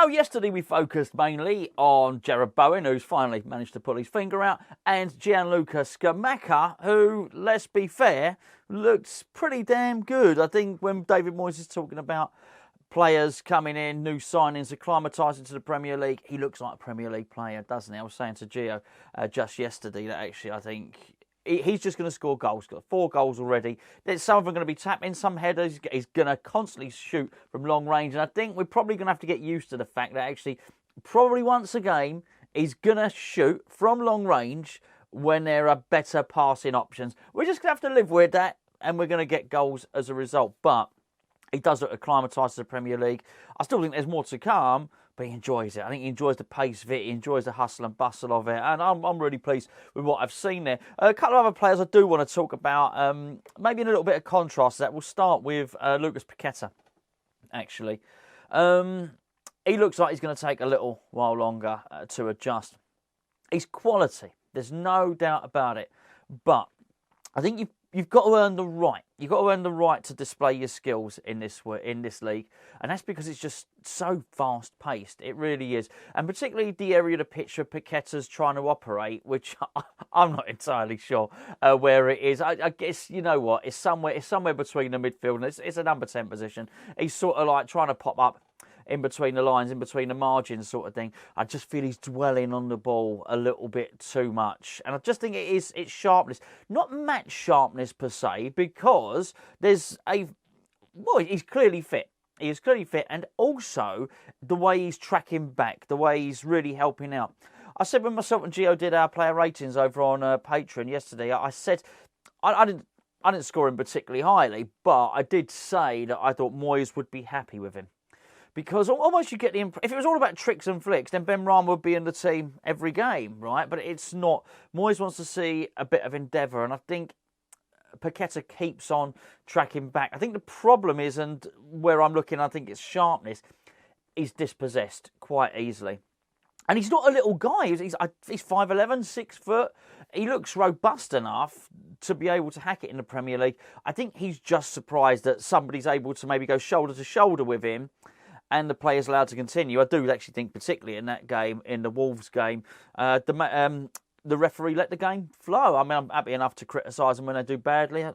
So yesterday we focused mainly on Jarrod Bowen, who's finally managed to pull his finger out, and Gianluca Scamacca, who, let's be fair, looks pretty damn good. I think when David Moyes is talking about players coming in, new signings, acclimatising to the Premier League, he looks like a Premier League player, doesn't he? I was saying to Gio just yesterday that actually I think he's just going to score goals. He's got 4 goals already. There's some of them going to be tapping, some headers. He's going to constantly shoot from long range. And I think we're probably going to have to get used to the fact that actually, probably once a game, he's going to shoot from long range when there are better passing options. We're just going to have to live with that, and we're going to get goals as a result. But he does look acclimatised to the Premier League. I still think there's more to come, but he enjoys it. I think he enjoys the pace of it. He enjoys the hustle and bustle of it. And I'm really pleased with what I've seen there. A couple of other players I do want to talk about, maybe in a little bit of contrast to that. We'll start with Lucas Paqueta, actually. He looks like he's going to take a little while longer to adjust. He's quality. There's no doubt about it. But I think you've got to earn the right. You've got to earn the right to display your skills in this league. And that's because it's just so fast-paced. It really is. And particularly the area of the pitch where Paqueta's trying to operate, which I'm not entirely sure where it is. I guess, you know what, it's somewhere between the midfield and it's a number 10 position. He's sort of like trying to pop up in between the lines, in between the margins sort of thing. I just feel he's dwelling on the ball a little bit too much. And I just think it's sharpness. Not match sharpness per se, because he's clearly fit. He is clearly fit. And also the way he's tracking back, the way he's really helping out. I said when myself and Gio did our player ratings over on Patreon yesterday, I said I didn't score him particularly highly, but I did say that I thought Moyes would be happy with him. Because almost you get the impression, if it was all about tricks and flicks, then Benrahma would be in the team every game, right? But it's not. Moyes wants to see a bit of endeavour, and I think Paqueta keeps on tracking back. I think the problem is, and where I'm looking, I think it's sharpness, he's dispossessed quite easily. And he's not a little guy. He's 5'11", 6 foot. He looks robust enough to be able to hack it in the Premier League. I think he's just surprised that somebody's able to maybe go shoulder to shoulder with him, and the player's allowed to continue. I do actually think, particularly in that game, in the Wolves game, the referee let the game flow. I mean, I'm happy enough to criticise them when they do badly.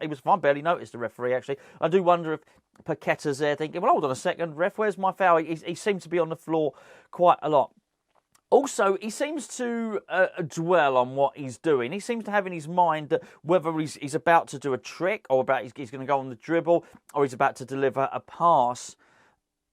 He was fine, barely noticed the referee, actually. I do wonder if Paqueta's there thinking, well, hold on a second, ref, where's my foul? He seems to be on the floor quite a lot. Also, he seems to dwell on what he's doing. He seems to have in his mind that whether he's about to do a trick, or about he's going to go on the dribble, or he's about to deliver a pass,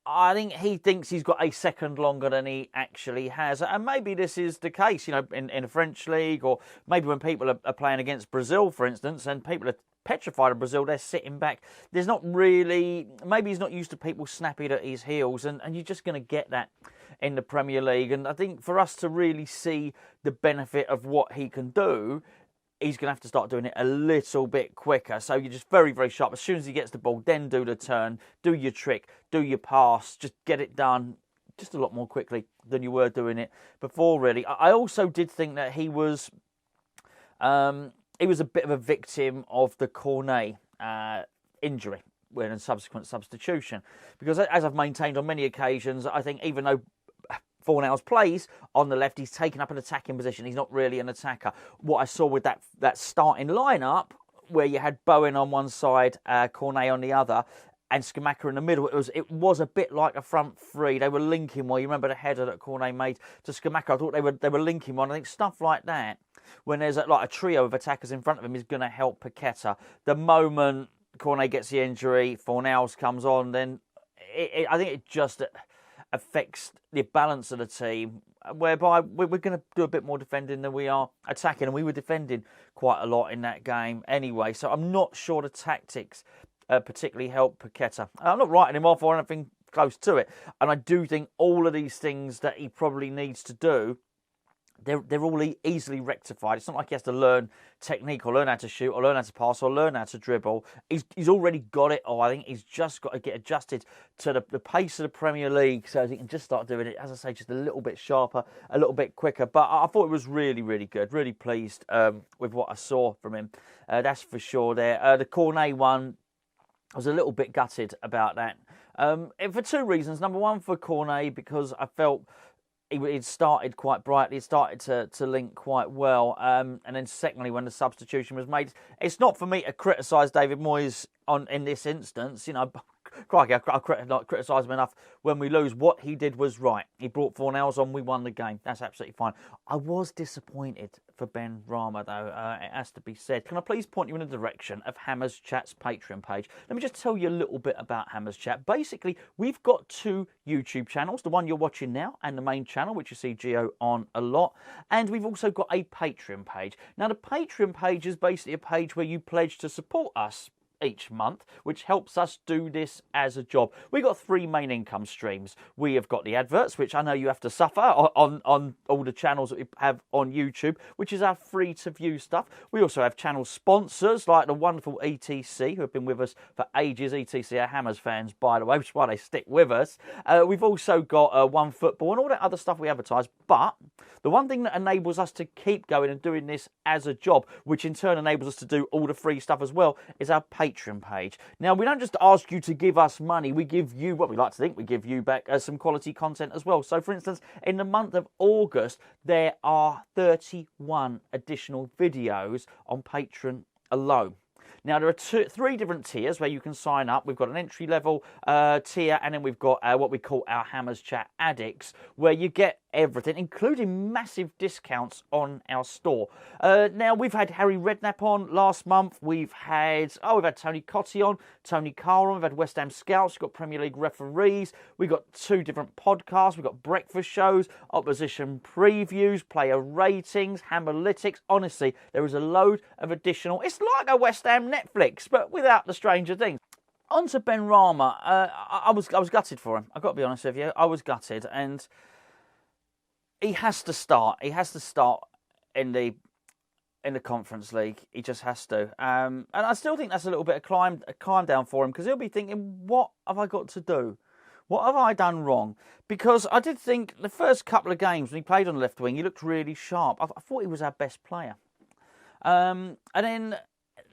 I think he thinks he's got a second longer than he actually has. And maybe this is the case, you know, in the French league, or maybe when people are playing against Brazil, for instance, and people are petrified of Brazil, they're sitting back. There's not really, maybe he's not used to people snapping at his heels, and you're just going to get that in the Premier League. And I think for us to really see the benefit of what he can do, he's going to have to start doing it a little bit quicker. So you're just very, very sharp. As soon as he gets the ball, then do the turn, do your trick, do your pass, just get it done just a lot more quickly than you were doing it before, really. I also did think that he was a bit of a victim of the Cornet injury when a subsequent substitution. Because as I've maintained on many occasions, I think even though Fornals plays on the left, he's taken up an attacking position. He's not really an attacker. What I saw with that starting lineup, where you had Bowen on one side, Cornet on the other, and Scamacca in the middle, it was a bit like a front three. They were linking well. You remember the header that Cornet made to Scamacca? I thought they were linking one. I think stuff like that, when there's like a trio of attackers in front of him, is going to help Paqueta. The moment Cornet gets the injury, Fornals comes on, then I think it just affects the balance of the team, whereby we're going to do a bit more defending than we are attacking, and we were defending quite a lot in that game anyway. So I'm not sure the tactics particularly help Paqueta. I'm not writing him off or anything close to it, and I do think all of these things that he probably needs to do, they're all easily rectified. It's not like he has to learn technique or learn how to shoot or learn how to pass or learn how to dribble. He's already got it all. I think he's just got to get adjusted to the pace of the Premier League so he can just start doing it, as I say, just a little bit sharper, a little bit quicker. But I thought it was really, really good. Really pleased with what I saw from him. That's for sure there. The Cornet one, I was a little bit gutted about that. For two reasons. Number one, for Cornet, because I felt it started quite brightly, it started to link quite well. And then secondly, when the substitution was made, it's not for me to criticise David Moyes in this instance. You know, crikey, I not criticise him enough when we lose. What he did was right. He brought Fornells on, we won the game. That's absolutely fine. I was disappointed for Benrahma, though, it has to be said. Can I please point you in the direction of Hammers Chat's Patreon page? Let me just tell you a little bit about Hammers Chat. Basically, we've got two YouTube channels, the one you're watching now and the main channel, which you see Gio on a lot. And we've also got a Patreon page. Now, the Patreon page is basically a page where you pledge to support us each month, which helps us do this as a job. We've got three main income streams. We have got the adverts, which I know you have to suffer on all the channels that we have on YouTube, which is our free to view stuff. We also have channel sponsors like the wonderful ETC, who have been with us for ages. ETC are Hammers fans, by the way, which is why they stick with us. We've also got One Football and all that other stuff we advertise. But the one thing that enables us to keep going and doing this as a job, which in turn enables us to do all the free stuff as well, is our Patreon page. Now, we don't just ask you to give us money, we give you, what we like to think, we give you back some quality content as well. So, for instance, in the month of August, there are 31 additional videos on Patreon alone. Now, there are three different tiers where you can sign up. We've got an entry-level tier, and then we've got what we call our Hammers Chat Addicts, where you get everything, including massive discounts on our store. Now, we've had Harry Redknapp on last month. We've had Tony Cottee on, Tony Carr on. We've had West Ham Scouts. We've got Premier League referees. We've got two different podcasts. We've got breakfast shows, opposition previews, player ratings, Hammerlytics. Honestly, there is a load of additional. It's like a West Ham Netflix, but without the Stranger Things. On to Benrahma. I was gutted for him. I've got to be honest with you. I was gutted, and he has to start. He has to start in the Conference League. He just has to. And I still think that's a little bit of a climb down for him, because he'll be thinking, what have I got to do? What have I done wrong? Because I did think the first couple of games when he played on the left wing, he looked really sharp. I thought he was our best player. And then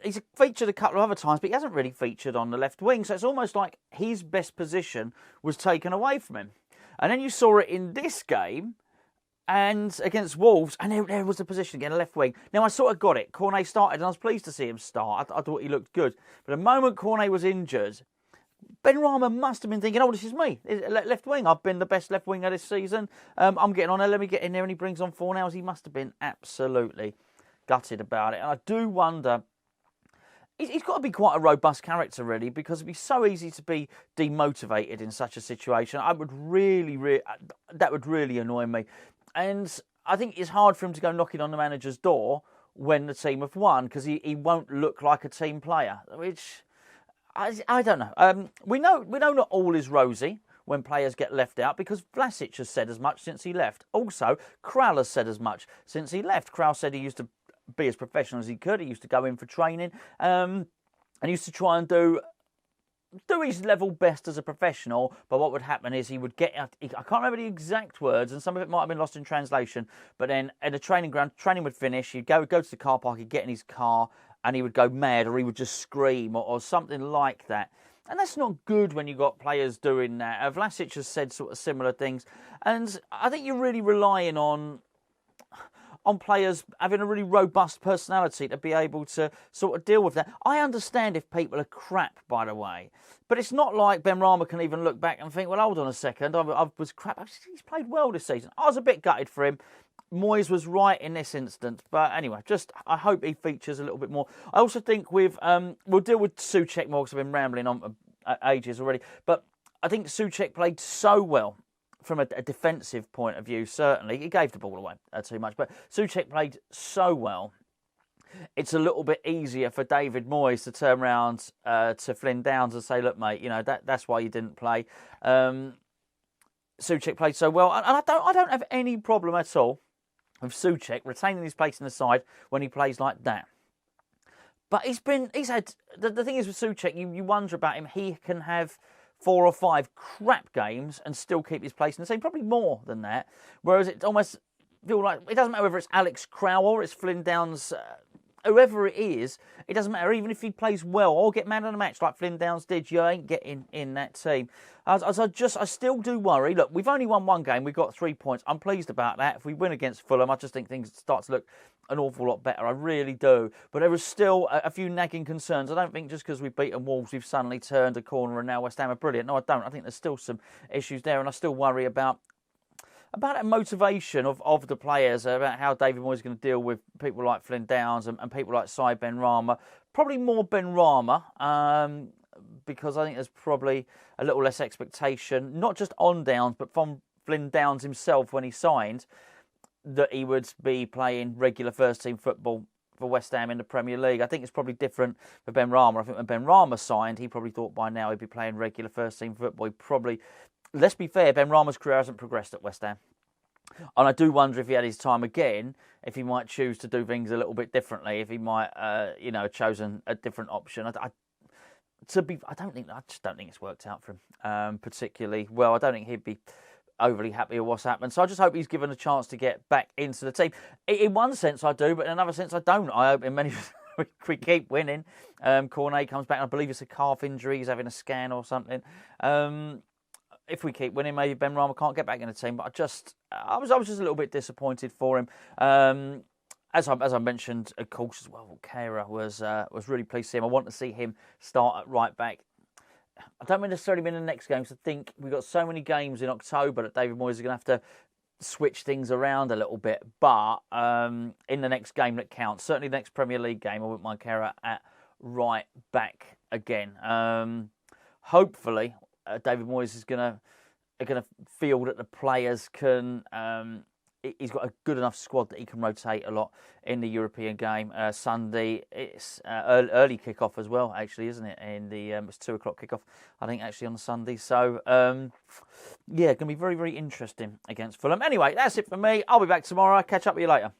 he's featured a couple of other times, but he hasn't really featured on the left wing. So it's almost like his best position was taken away from him. And then you saw it in this game, and against Wolves, and there was the position again, left wing. Now, I sort of got it. Cornet started, and I was pleased to see him start. I thought he looked good. But the moment Cornet was injured, Benrahma must have been thinking, oh, this is me, left wing. I've been the best left winger this season. I'm getting on there, let me get in there. And he brings on Fornells. He must have been absolutely gutted about it. And I do wonder, he's got to be quite a robust character, really, because it'd be so easy to be demotivated in such a situation. That would really annoy me. And I think it's hard for him to go knocking on the manager's door when the team have won, because he won't look like a team player, which I don't know. We know not all is rosy when players get left out, because Vlasic has said as much since he left. Also, Král has said as much since he left. Král said he used to be as professional as he could. He used to go in for training and used to try and do his level best as a professional. But what would happen is he would get, I can't remember the exact words, and some of it might have been lost in translation, but then at the training ground, training would finish, he'd go to the car park, he'd get in his car, and he would go mad, or he would just scream, or something like that. And that's not good when you've got players doing that. Vlasic has said sort of similar things, and I think you're really relying on players having a really robust personality to be able to sort of deal with that. I understand if people are crap, by the way, but it's not like Benrahma can even look back and think, well, hold on a second, I was crap. He's played well this season. I was a bit gutted for him. Moyes was right in this instance, but anyway, I hope he features a little bit more. I also think we'll deal with Souček more, because I've been rambling on ages already, but I think Souček played so well from a defensive point of view. Certainly, he gave the ball away too much, but Souček played so well. It's a little bit easier for David Moyes to turn around to Flynn Downs and say, look, mate, that's why you didn't play. Souček played so well, and I don't have any problem at all with Souček retaining his place in the side when he plays like that. But he's had the thing is with Souček, you wonder about him. He can have 4 or 5 crap games and still keep his place in the team, probably more than that. Whereas it almost feels like it doesn't matter whether it's Alex Král or it's Flynn Downs whoever it is, it doesn't matter. Even if he plays well or get man of the match like Flynn Downs did, you ain't getting in that team. I still do worry. Look, we've only won one game. We've got 3 points. I'm pleased about that. If we win against Fulham, I just think things start to look an awful lot better. I really do. But there is still a few nagging concerns. I don't think just because we've beaten Wolves, we've suddenly turned a corner and now West Ham are brilliant. No, I don't. I think there's still some issues there, and I still worry about that motivation of the players, about how David Moyes is going to deal with people like Flynn Downs and people like Benrahma. Probably more Benrahma, because I think there's probably a little less expectation, not just on Downs, but from Flynn Downs himself when he signed, that he would be playing regular first-team football for West Ham in the Premier League. I think it's probably different for Benrahma. I think when Benrahma signed, he probably thought by now he'd be playing regular first-team football. Let's be fair, Benrahma's career hasn't progressed at West Ham. And I do wonder if he had his time again, if he might choose to do things a little bit differently, if he might, have chosen a different option. I just don't think it's worked out for him particularly well. I don't think he'd be overly happy with what's happened. So I just hope he's given a chance to get back into the team. In one sense I do, but in another sense I don't. I hope in many we keep winning. Cornet comes back, and I believe it's a calf injury. He's having a scan or something. If we keep winning, maybe Benrahma can't get back in the team. But I was just a little bit disappointed for him. As I mentioned, of course, as well, Kehrer was really pleased to see him. I want to see him start at right back. I don't necessarily mean in the next game, because I think we've got so many games in October that David Moyes is going to have to switch things around a little bit. But in the next game that counts, certainly the next Premier League game, I wouldn't mind Kehrer at right back again. Hopefully, David Moyes is going to feel that the players can. He's got a good enough squad that he can rotate a lot in the European game. Sunday, it's early kick-off as well, actually, isn't it? In the it's 2:00 kick-off, I think, actually on the Sunday. So going to be very, very interesting against Fulham. Anyway, that's it for me. I'll be back tomorrow. Catch up with you later.